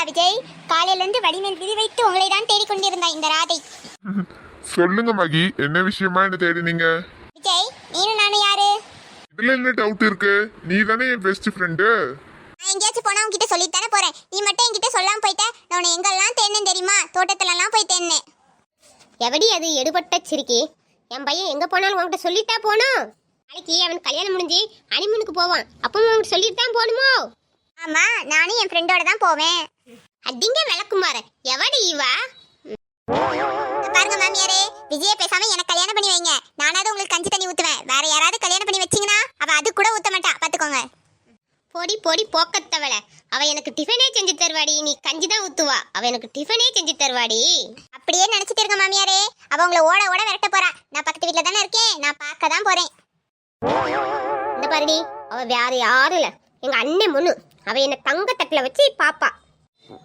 நீங்களா விஜய்? காலையிலிருந்து வடிமேல் விதி வைத்து உங்களை தான் தேடிக்கொண்டிருந்தா இந்த ராதை. சொல்லுங்க மகி, என்ன விஷயமா என்ன தேடினீங்க? விஜய், நீனும் நானும் யாரு? இதுல என்ன டவுட் இருக்கு? நீ தானே என் பெஸ்ட் ஃப்ரெண்டு. நான் எங்கேயாச்சும் போனா உன்கிட்ட சொல்லித்தானே போறேன். நீ மட்டும் என்கிட்ட சொல்லாம போயிட்ட. நான் உன்னை எங்கெல்லாம் தேடினேன் தெரியுமா? தோட்டத்துலலாம் போய் தேடினேன். எவடி அது எடுபட்ட சிரிக்கி? என் பையன் எங்க போனாலும் உன்கிட்ட சொல்லிட்டா போனோம். நாளைக்கு அவன் கல்யாணம் முடிஞ்சு அனிமனுக்கு போவான். அப்பவும் உன்கிட்ட சொல்லிட்டு தான் போகணுமோ? ஆமா, நானும் என் ஃப்ரெண்டோட தான் போவேன். அடிங்க விளக்குமாற. எவடி இவா? பாருங்க மாமியாரே, விஜய பேசாம எனக்கு கல்யாணம் பண்ணி வைங்க. நானாவது உங்களுக்கு கஞ்சி தண்ணி ஊத்துவேன். வேற யாராவது கல்யாணம் பண்ணி வச்சீங்கன்னா அவ அது கூட ஊத்த மாட்டா, பாத்துக்கோங்க. பொடி பொடி போக்கத்தவள. அவ எனக்கு டிஃபனே செஞ்சு தருவாடி. நீ கஞ்சி தான் ஊத்துவா. அவ எனக்கு டிஃபனே செஞ்சு தருவாடி. அப்படியே நினைச்சிட்டு இருங்க மாமியாரே. அவ உங்களை ஓட ஓட விரட்ட போறா. நான் பக்கத்து வீட்டுல தானே இருக்கேன். நான் பார்க்க தான் போறேன். இந்த பாருடி, அவ வேற யாரும் இல்ல, எங்க அண்ணன் பொண்ணு. அவ என்ன தங்க தட்டுல வச்சு பாப்பா.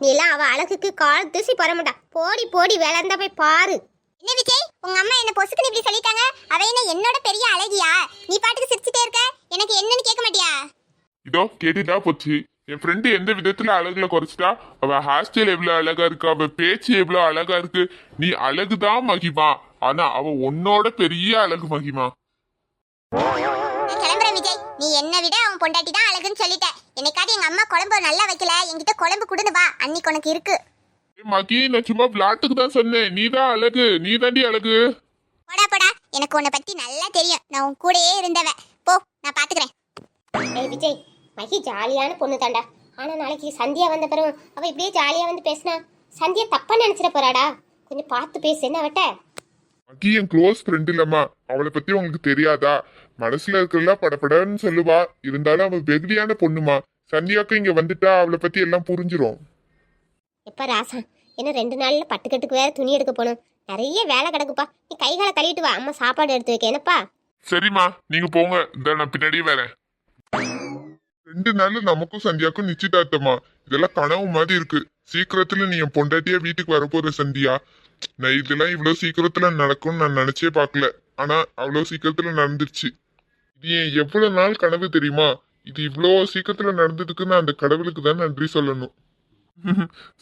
நீ எல்லாம் அவ அழகுக்கு கால் தூசி போற மாட்டா. போடி போடி வேலை இருந்தா போய் பாரு. என்ன விஜய், உங்க அம்மா என்ன பொசுக்குன்னு இப்படி சொல்லிட்டாங்க? அவ என்ன என்னோட பெரிய அழகியா? நீ பாட்டுக்கு சிரிச்சுட்டே இருக்க. எனக்கு என்னன்னு கேட்க மாட்டியா? இதோ கேட்டுட்டா போச்சு. என் ஃப்ரெண்டு எந்த விதத்துல அழகுல குறைச்சிட்டா? அவ ஹேர் ஸ்டைல் எவ்வளவு அழகா இருக்கு, அவ பேச்சு எவ்வளவு அழகா இருக்கு. நீ அழகுதான் மகிமா, ஆனா அவ உன்னோட பெரிய அழகு மகிமா. நான் கிளம்புறேன் விஜய். நீ என்னை விட அவன் பொண்டாட்டி தான் அழகுன்னு சொல்லிட்ட. என்னைக்காவது எங்க அம்மா குழம்பு நல்லா வைக்கல, என்கிட்ட குழம்பு கொடுன்னு வா, அன்னைக்கு உனக்கு இருக்கு. மகி, நான் சும்மா விளாட்டுக்கு தான் சொன்னேன். நீதான் அழகு, நீ தாண்டி அழகு. போடா போடா, எனக்கு உன்னை பத்தி நல்லா தெரியும். நான் உன் கூடயே இருந்தவ. போ, நான் பாத்துக்கிறேன். ஏய் விஜய், மகி ஜாலியான பொண்ணு தாண்டா. ஆனா நாளைக்கு சந்தியா வந்த பிறகு அவ இப்படியே ஜாலியா வந்து பேசினா சந்தியா தப்பா நினைச்சிட போறாடா. கொஞ்சம் பார்த்து பேசு. என்ன வட்ட? மகி என் க்ளோஸ் ஃப்ரெண்ட் இல்லம்மா. அவளை பத்தி உங்களுக்கு தெரியாதா? மனசுல இருக்கிறதெல்லாம் படப்படன்னு சொல்லுவா. இருந்தாலும் அவ வெகுளியான பொண்ணுமா. சந்தியாக்கு இங்க வந்துட்டா அவளை பத்தி எல்லாம் புரிஞ்சிரும். எப்ப ராசா, என்ன 2 நாள்ல பட்டுக்கட்டுக்கு வேற துணி எடுக்க போகணும். நிறைய வேலை கிடக்குப்பா. நீ கை காலை கழுவிட்டு வா, அம்மா சாப்பாடு எடுத்து வைக்க. என்னப்பா? சரிம்மா, நீங்க போங்க. இந்த நான் பின்னாடியே வரேன். 2 நாள்ல நமக்கும் சந்தியாக்கும் நிச்சயதார்த்தமா? இதெல்லாம் கனவு மாதிரி இருக்கு. சீக்கிரத்துல நீ என் பொண்டாட்டியா வீட்டுக்கு வரப்போற சந்தியா. நான் இதெல்லாம் இவ்வளவு சீக்கிரத்துல நடக்கும்னு நான் நினைச்சே பார்க்கல. ஆனா அவ்வளவு சீக்கிரத்துல நடந்துருச்சு. இது என் எவ்வளவு நாள் கனவு தெரியுமா? இது இவ்வளோ சீக்கிரத்துல நடந்ததுக்கு நான் அந்த கடவுளுக்கு தான் நன்றி சொல்லணும்.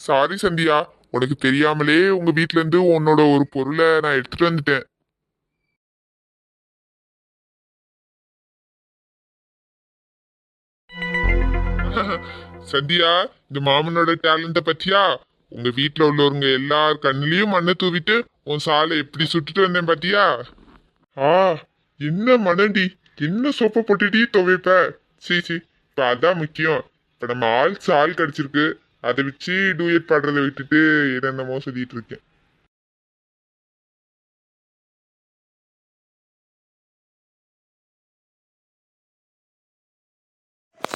சாரி சந்தியா, உனக்கு தெரியாமலே உங்க வீட்ல இருந்து உன்னோட ஒரு பொருளை நான் எடுத்துட்டு வந்துட்டேன். சந்தியா, இந்த மாமனோட டேலண்ட பத்தியா? உங்க வீட்டுல உள்ளவங்க எல்லார் கண்ணிலையும் மண்ணை தூவிட்டு உன் சாலை எப்படி சுட்டுட்டு வந்தேன் பாத்தியா? என்ன மனடி, என்ன சோப்பை போட்டுட்டி துவைப்ப? சீச்சி, இப்ப அதான் முக்கியம். இப்ப நம்ம ஆள் சால் கிடைச்சிருக்கு. அதை வச்சு டூயட் பாடுறதை விட்டுட்டு என்னென்னமோ சொல்லிட்டு இருக்கேன்.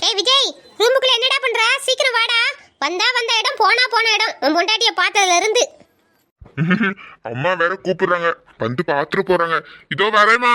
ஏய் விஜய், ரூமுக்குள்ள என்னடா பண்ற? சீக்கிரம் வாடா. வந்தா வந்த இடம், போனா போன இடம். உன் பொண்டாட்டிய பார்த்ததுல இருந்து. அம்மா வேற கூப்பிடுறாங்க, வந்து பாத்துட்டு போறாங்க. இதோ வரேம்மா.